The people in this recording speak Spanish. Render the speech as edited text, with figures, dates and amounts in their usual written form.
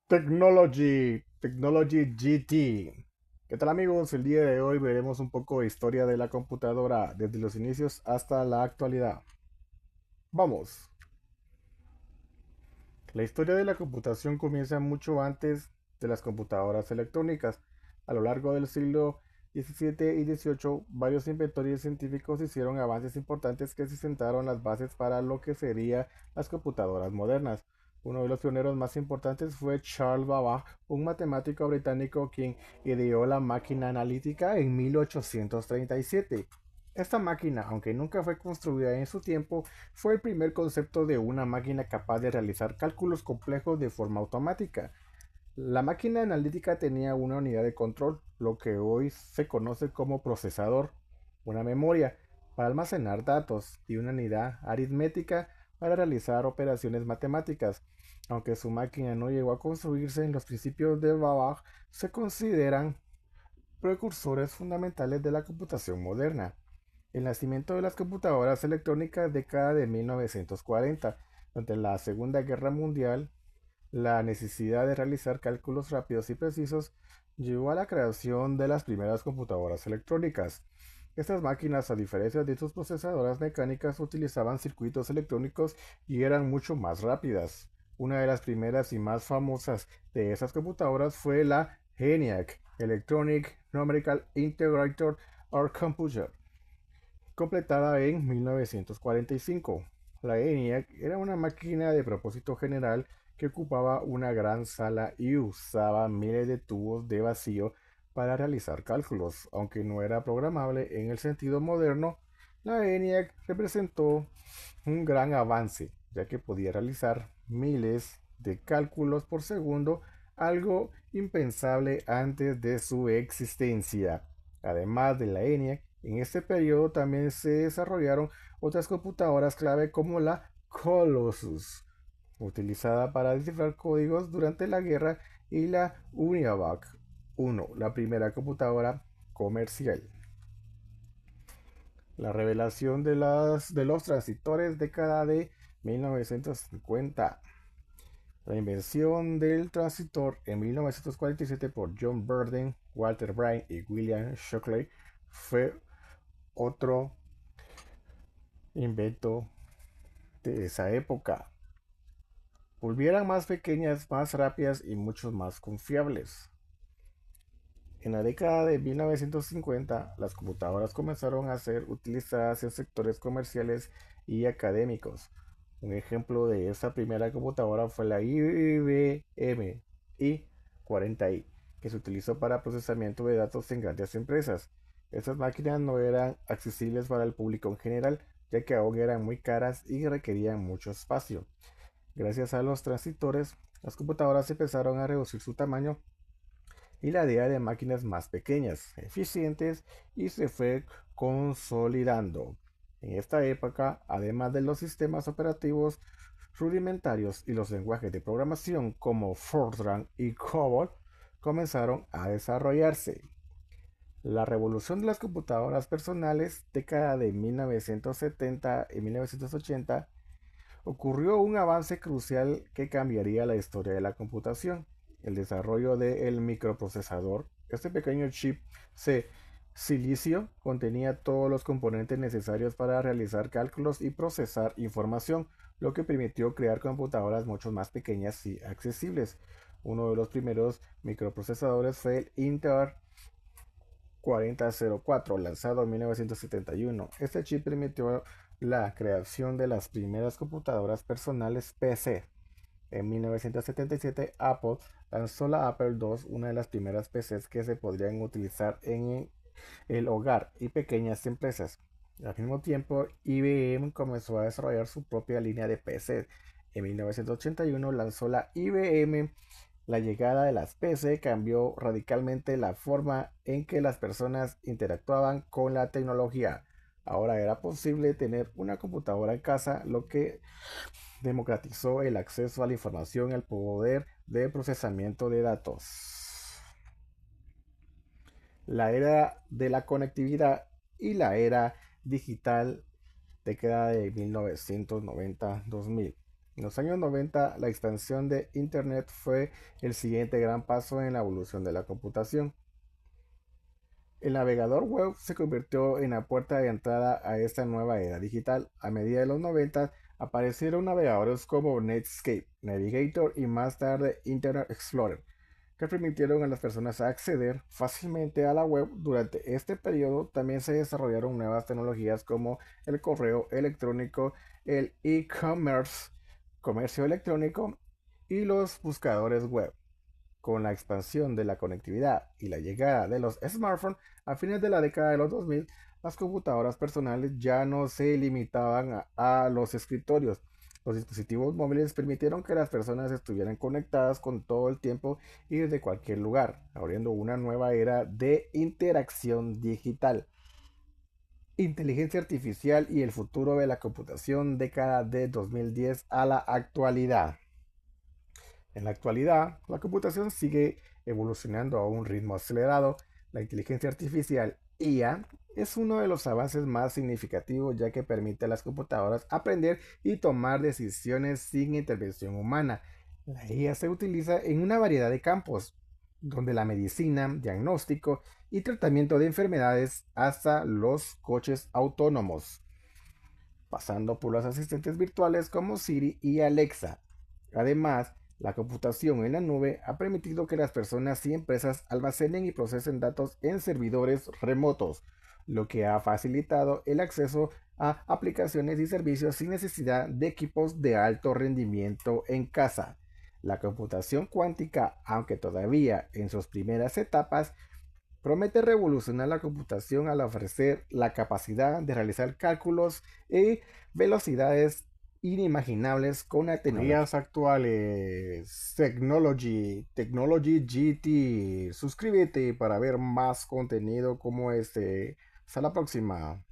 Technology GT. ¿Qué tal amigos? El día de hoy veremos un poco de historia de la computadora desde los inicios hasta la actualidad. Vamos. La historia de la computación comienza mucho antes de las computadoras electrónicas. A lo largo del siglo XVII y XVIII, varios inventores científicos hicieron avances importantes que se sentaron las bases para lo que serían las computadoras modernas. Uno de los pioneros más importantes fue Charles Babbage, un matemático británico quien ideó la máquina analítica en 1837. Esta máquina, aunque nunca fue construida en su tiempo, fue el primer concepto de una máquina capaz de realizar cálculos complejos de forma automática. La máquina analítica tenía una unidad de control, lo que hoy se conoce como procesador, una memoria para almacenar datos y una unidad aritmética para realizar operaciones matemáticas. Aunque su máquina no llegó a construirse en los principios de Babbage, se consideran precursores fundamentales de la computación moderna. El nacimiento de las computadoras electrónicas década de 1940, durante la Segunda Guerra Mundial, la necesidad de realizar cálculos rápidos y precisos llevó a la creación de las primeras computadoras electrónicas. Estas máquinas, a diferencia de sus procesadoras mecánicas, utilizaban circuitos electrónicos y eran mucho más rápidas. Una de las primeras y más famosas de esas computadoras fue la ENIAC, Electronic Numerical Integrator or Computer, completada en 1945. La ENIAC era una máquina de propósito general que ocupaba una gran sala y usaba miles de tubos de vacío para realizar cálculos. Aunque no era programable en el sentido moderno, la ENIAC representó un gran avance, ya que podía realizar miles de cálculos por segundo, algo impensable antes de su existencia. Además de la ENIAC, en este periodo también se desarrollaron otras computadoras clave como la Colossus, utilizada para descifrar códigos durante la guerra, y la Univac 1, la primera computadora comercial. La revelación de los transistores década de 1950. La invención del transistor en 1947 por John Burden, Walter Bryant y William Shockley fue otro invento de esa época. Volvieran más pequeñas, más rápidas y mucho más confiables. En la década de 1950, las computadoras comenzaron a ser utilizadas en sectores comerciales y académicos. Un ejemplo de esta primera computadora fue la IBM i40i, que se utilizó para procesamiento de datos en grandes empresas. Estas máquinas no eran accesibles para el público en general, ya que aún eran muy caras y requerían mucho espacio. Gracias a los transistores, las computadoras empezaron a reducir su tamaño y la idea de máquinas más pequeñas, eficientes, y se fue consolidando. En esta época, además de los sistemas operativos rudimentarios y los lenguajes de programación como Fortran y COBOL comenzaron a desarrollarse. La revolución de las computadoras personales, década de 1970 y 1980, ocurrió un avance crucial que cambiaría la historia de la computación: el desarrollo del microprocesador. Este pequeño chip de silicio contenía todos los componentes necesarios para realizar cálculos y procesar información, lo que permitió crear computadoras mucho más pequeñas y accesibles. Uno de los primeros microprocesadores fue el Intel 4004, lanzado en 1971. Este chip permitió la creación de las primeras computadoras personales PC. En 1977, Apple lanzó la Apple II, una de las primeras PCs que se podrían utilizar en el hogar y pequeñas empresas. Al mismo tiempo, IBM comenzó a desarrollar su propia línea de PC. En 1981 lanzó la IBM. La llegada de las PC cambió radicalmente la forma en que las personas interactuaban con la tecnología. Ahora era posible tener una computadora en casa, lo que democratizó el acceso a la información y al poder de procesamiento de datos. La era de la conectividad y la era digital, década de 1990-2000. En los años 90, la expansión de Internet fue el siguiente gran paso en la evolución de la computación. El navegador web se convirtió en la puerta de entrada a esta nueva era digital. A medida de los 90 aparecieron navegadores como Netscape, Navigator y más tarde Internet Explorer, que permitieron a las personas acceder fácilmente a la web. Durante este periodo también se desarrollaron nuevas tecnologías como el correo electrónico, el e-commerce, comercio electrónico y los buscadores web. Con la expansión de la conectividad y la llegada de los smartphones a fines de la década de los 2000, las computadoras personales ya no se limitaban a los escritorios. Los dispositivos móviles permitieron que las personas estuvieran conectadas con todo el tiempo y desde cualquier lugar, abriendo una nueva era de interacción digital. Inteligencia artificial y el futuro de la computación, década de 2010 a la actualidad. En la actualidad, la computación sigue evolucionando a un ritmo acelerado. La inteligencia artificial IA es uno de los avances más significativos, ya que permite a las computadoras aprender y tomar decisiones sin intervención humana. La IA se utiliza en una variedad de campos, donde la medicina, diagnóstico y tratamiento de enfermedades hasta los coches autónomos, pasando por los asistentes virtuales como Siri y Alexa. Además, la computación en la nube ha permitido que las personas y empresas almacenen y procesen datos en servidores remotos, lo que ha facilitado el acceso a aplicaciones y servicios sin necesidad de equipos de alto rendimiento en casa. La computación cuántica, aunque todavía en sus primeras etapas, promete revolucionar la computación al ofrecer la capacidad de realizar cálculos y velocidades inimaginables con la tecnología. Días actuales, Technology GT. Suscríbete para ver más contenido como este. Hasta la próxima.